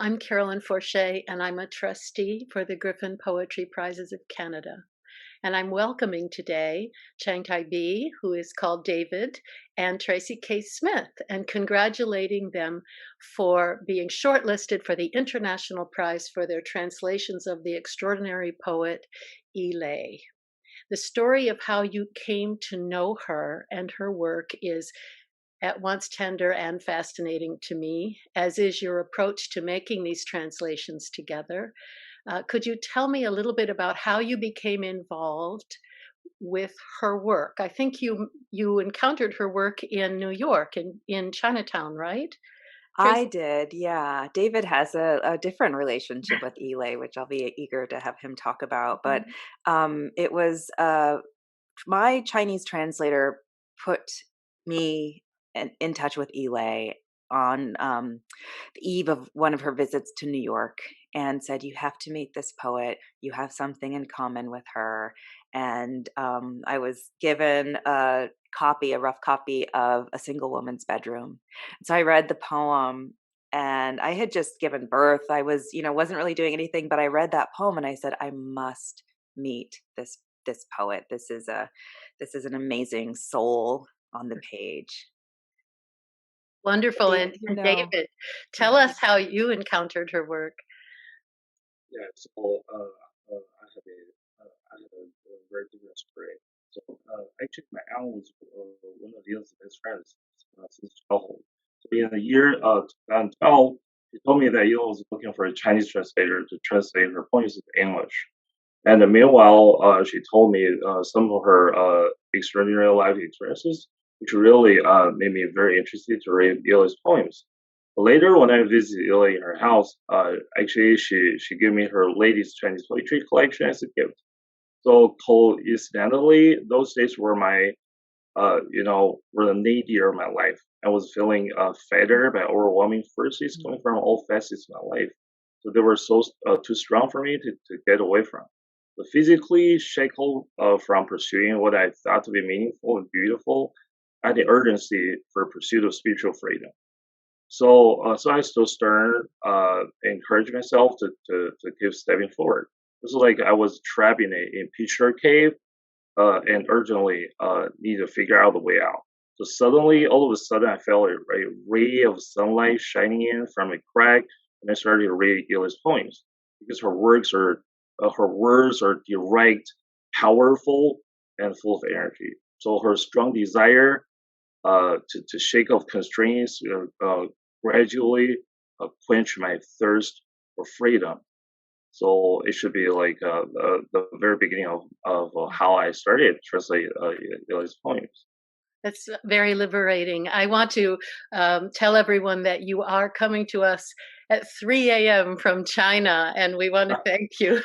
I'm Carolyn Forché, and I'm a trustee for the Griffin Poetry Prizes of Canada. And I'm welcoming today Changtai Bi, who is called David, and Tracy K. Smith, and congratulating them for being shortlisted for the International Prize for their translations of the extraordinary poet Yi Lei. The story of how you came to know her and her work is at once tender and fascinating to me, as is your approach to making these translations together. Could you tell me a little bit about how you became involved with her work? I think you encountered her work in New York, in Chinatown, right? I Tracy? did, yeah. David has a different relationship with Yi Lei, which I'll be eager to have him talk about. But it was my Chinese translator put me in touch with Yi Lei on the eve of one of her visits to New York and said, "You have to meet this poet. You have something in common with her." And I was given a rough copy of A Single Woman's Bedroom. So I read the poem and I had just given birth. I was, wasn't really doing anything, but I read that poem and I said, I must meet this poet. This is an amazing soul on the page. Wonderful. David, And David, tell yeah. us how you encountered her work. Yeah, so I had a very different story. So actually, my aunt was one of Leo's best friends since childhood. So in the year 2012, she told me that Leo was looking for a Chinese translator to translate her poems into English. And meanwhile, she told me some of her extraordinary life experiences, which really made me very interested to read Leo's poems. Later, when I visited Lily in her house, actually she gave me her latest Chinese poetry collection as a gift. So coincidentally, those days were were the nadir of my life. I was feeling fettered by overwhelming forces coming from all facets of my life. So they were so too strong for me to get away from. So physically shackled from pursuing what I thought to be meaningful and beautiful, I had the urgency for pursuit of spiritual freedom. So I still stern, encourage myself to keep stepping forward. It was like I was trapped in a picture cave, and urgently need to figure out the way out. So suddenly, all of a sudden, I felt a ray of sunlight shining in from a crack, and I started to read Gillis' poems because her words are direct, powerful, and full of energy. So her strong desire to shake off constraints, gradually quench my thirst for freedom. So it should be like the very beginning of how I started translate Eli's poems. That's very liberating. I want to tell everyone that you are coming to us at 3 a.m. from China, and we want to thank you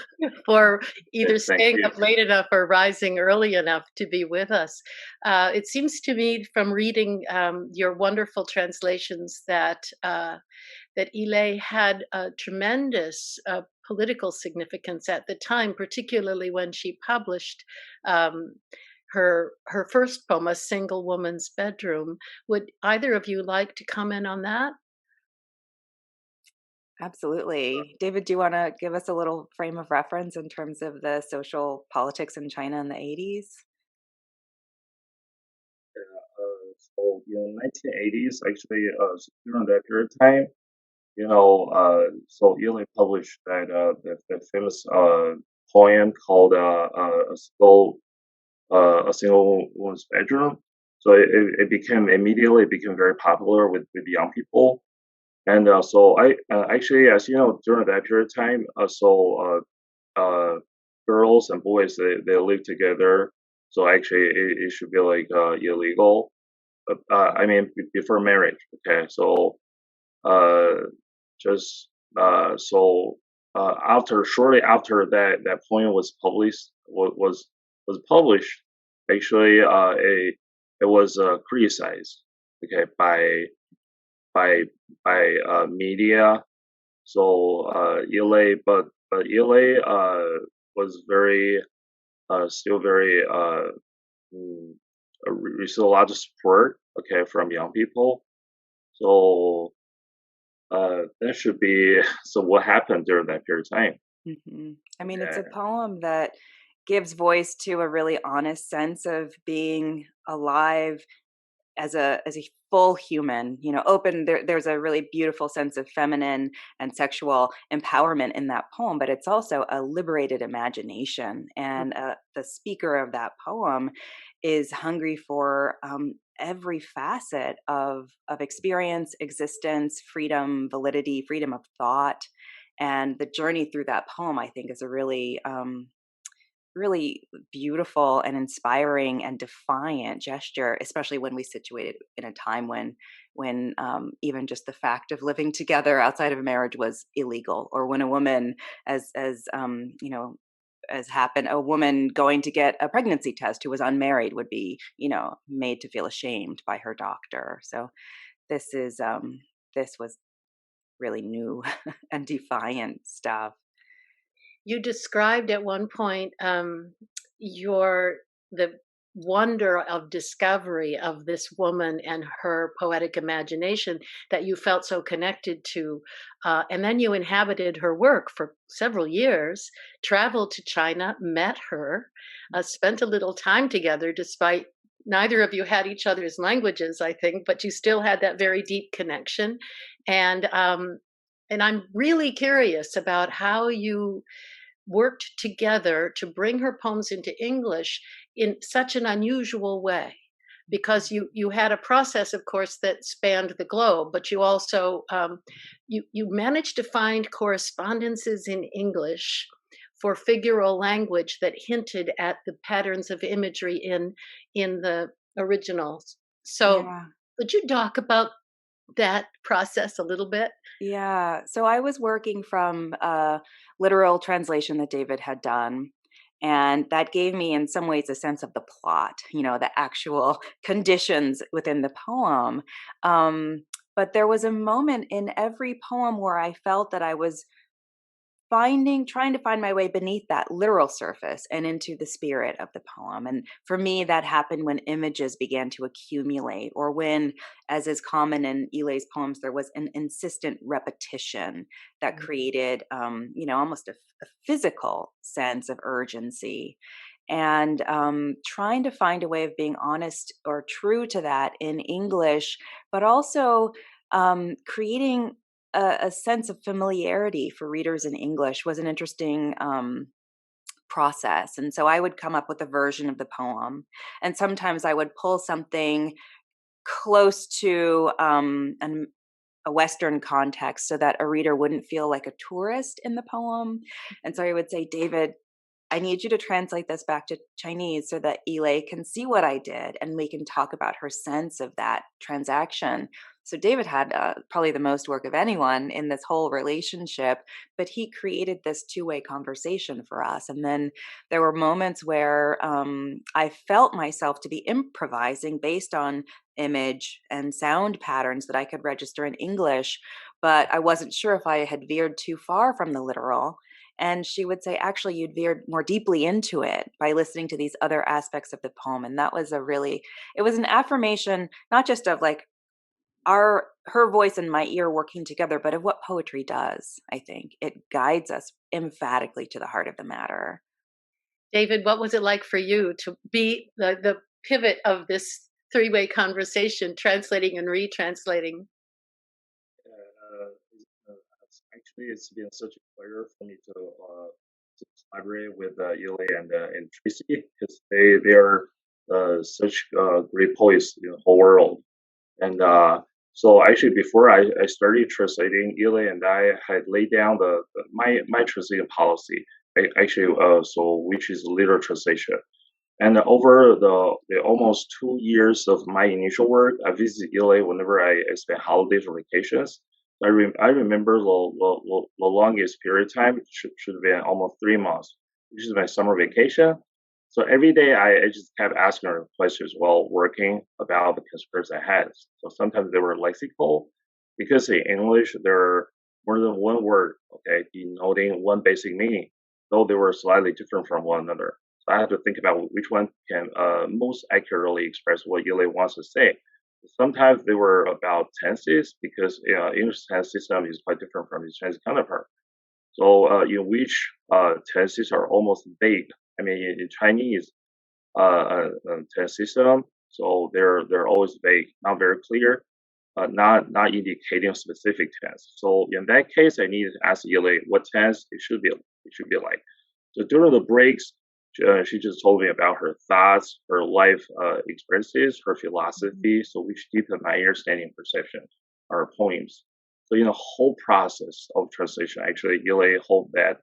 for either Thank staying you. up late enough or rising early enough to be with us. It seems to me from reading your wonderful translations that Yi Lei had a tremendous political significance at the time, particularly when she published um, her first poem, "A Single Woman's Bedroom." Would either of you like to comment on that? Absolutely. David, do you want to give us a little frame of reference in terms of the social politics in China in the 80s? So in 1980s, actually, during that period of time, so Eli published that famous poem called a single woman's bedroom. So it became immediately it became very popular with young people. And so I actually, as you know, during that period of time, girls and boys they live together. So actually, it should be like illegal. I mean, before marriage. Okay, so uh, just after shortly after that poem was published was published, actually, it was criticized. Okay, by media. So Ile, but Ile was very still very mm, received a lot of support. Okay, from young people. So that should be so. What happened during that period of time? I mean, it's a Yeah. poem that gives voice to a really honest sense of being alive as a full human, open. There's a really beautiful sense of feminine and sexual empowerment in that poem, but it's also a liberated imagination. And the speaker of that poem is hungry for every facet of experience, existence, freedom, validity, freedom of thought. And the journey through that poem, I think, is a really beautiful and inspiring and defiant gesture, especially when we situate it in a time when even just the fact of living together outside of marriage was illegal, or when a woman, as happened, a woman going to get a pregnancy test who was unmarried would be, made to feel ashamed by her doctor. So this was really new and defiant stuff. You described at one point your the wonder of discovery of this woman and her poetic imagination that you felt so connected to, and then you inhabited her work for several years, traveled to China, met her, spent a little time together, despite neither of you had each other's languages, I think, but you still had that very deep connection, and um, and I'm really curious about how you worked together to bring her poems into English in such an unusual way, because you had a process, of course, that spanned the globe, but you also you managed to find correspondences in English for figural language that hinted at the patterns of imagery in the originals. So Yeah. could you talk about that process a little bit? Yeah. So I was working from a literal translation that David had done. And that gave me, in some ways, a sense of the plot, the actual conditions within the poem. But there was a moment in every poem where I felt that I was trying to find my way beneath that literal surface and into the spirit of the poem. And for me, that happened when images began to accumulate, or when, as is common in Yi Lei's poems, there was an insistent repetition that created, almost a physical sense of urgency. And trying to find a way of being honest or true to that in English, but also creating a sense of familiarity for readers in English was an interesting process. And so I would come up with a version of the poem, and sometimes I would pull something close to a Western context so that a reader wouldn't feel like a tourist in the poem. And so I would say, David, I need you to translate this back to Chinese so that Yi Lei can see what I did and we can talk about her sense of that transaction. So David had probably the most work of anyone in this whole relationship, but he created this two-way conversation for us. And then there were moments where I felt myself to be improvising based on image and sound patterns that I could register in English, but I wasn't sure if I had veered too far from the literal. And she would say, actually, you'd veered more deeply into it by listening to these other aspects of the poem. And that was it was an affirmation, not just of like her voice and my ear working together, but of what poetry does. I think it guides us emphatically to the heart of the matter. David, what was it like for you to be the pivot of this three-way conversation, translating and retranslating? Actually, it's been such a pleasure for me to collaborate with Yi Lei and Tracy, because they are such great poets in the whole world. And so actually, before I started translating, Yi Lei and I had laid down my translation policy. Actually, so which is literal translation. And over the almost 2 years of my initial work, I visited Yi Lei whenever I spent holidays or vacations. I remember the longest period of time should have been almost 3 months, which is my summer vacation. So every day I just kept asking her questions while working about the concerns I had. So sometimes they were lexical, because in English there are more than one word, okay, denoting one basic meaning, though they were slightly different from one another. So I had to think about which one can most accurately express what Yi Lei wants to say. Sometimes they were about tenses because English tense system is quite different from its Chinese counterpart. So in which tenses are almost vague. I mean, in Chinese tense system, so they're always vague, not very clear, not indicating specific tense. So in that case, I need to ask Yi Lei what tense it should be like. So during the breaks, she just told me about her thoughts, her life experiences, her philosophy, so which deepen my understanding and perception of her poems. So in the whole process of translation, actually, Yi Lei hoped that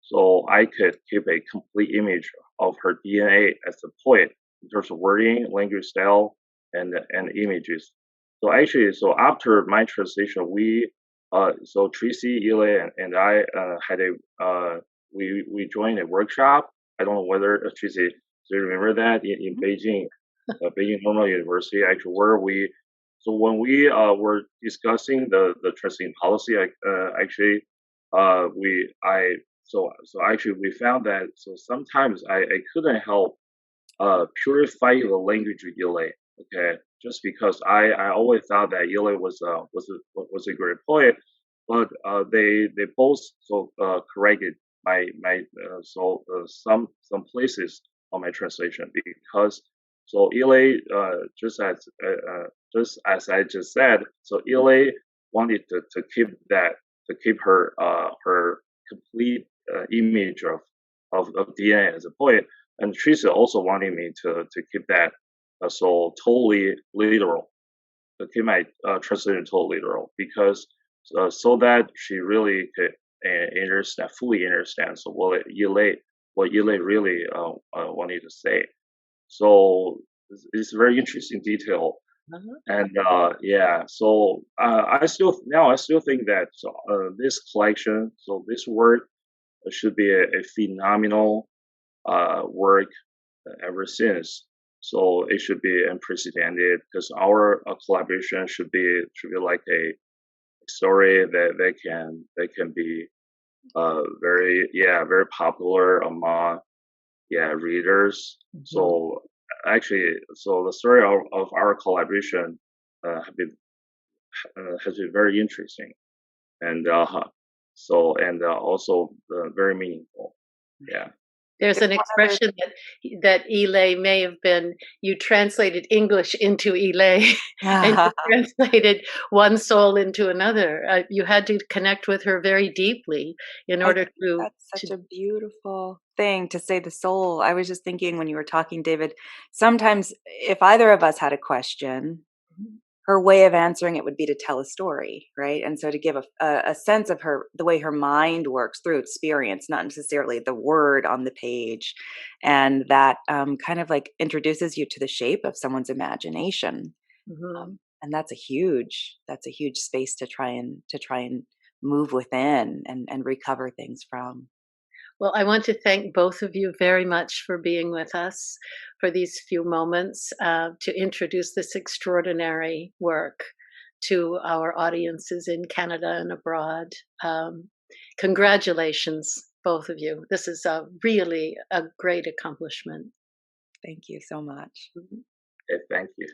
so I could keep a complete image of her DNA as a poet in terms of wording, language style, and images. So actually, so after my translation, so Tracy, Yi Lei, and I had we joined a workshop. I don't know whether Tracy, do you remember that in Beijing, Beijing Normal University, actually where we. So when we were discussing the translating policy, actually, we I so actually we found that so sometimes I couldn't help purify the language with Yi Lei. Okay, just because I always thought that Yi Lei was a great poet, but they both corrected my some places on my translation because so Yi Lei just as I just said, so Yi Lei wanted to keep her complete image of DNA as a poet, and Tracy also wanted me to keep that so totally literal, to keep my translation totally literal, because so that she really could fully understand. So what Yi Lei really wanted to say. So it's a very interesting detail, Uh-huh. and yeah. So I still think that this collection, so this work should be a phenomenal work ever since. So it should be unprecedented because our collaboration should be like a story that can be very popular among readers. Mhm. So actually, so the story of our collaboration has been very interesting, and also very meaningful. Yeah. There's It's an one of expression that Yi Lei may have been you translated English into Yi Lei, and those. you translated one soul into another. You had to connect with her very deeply in I order think to that's such a beautiful thing to say the soul. I was just thinking when you were talking, David, sometimes if either of us had a question, her way of answering it would be to tell a story, right? And so to give a sense of her, the way her mind works through experience, not necessarily the word on the page. And that kind of like introduces you to the shape of someone's imagination. Mhm. And that's a huge space to try and move within and recover things from. Well, I want to thank both of you very much for being with us for these few moments to introduce this extraordinary work to our audiences in Canada and abroad. Um, Congratulations, both of you. This is really a great accomplishment. Thank you so much. Mhm. Okay, thank you.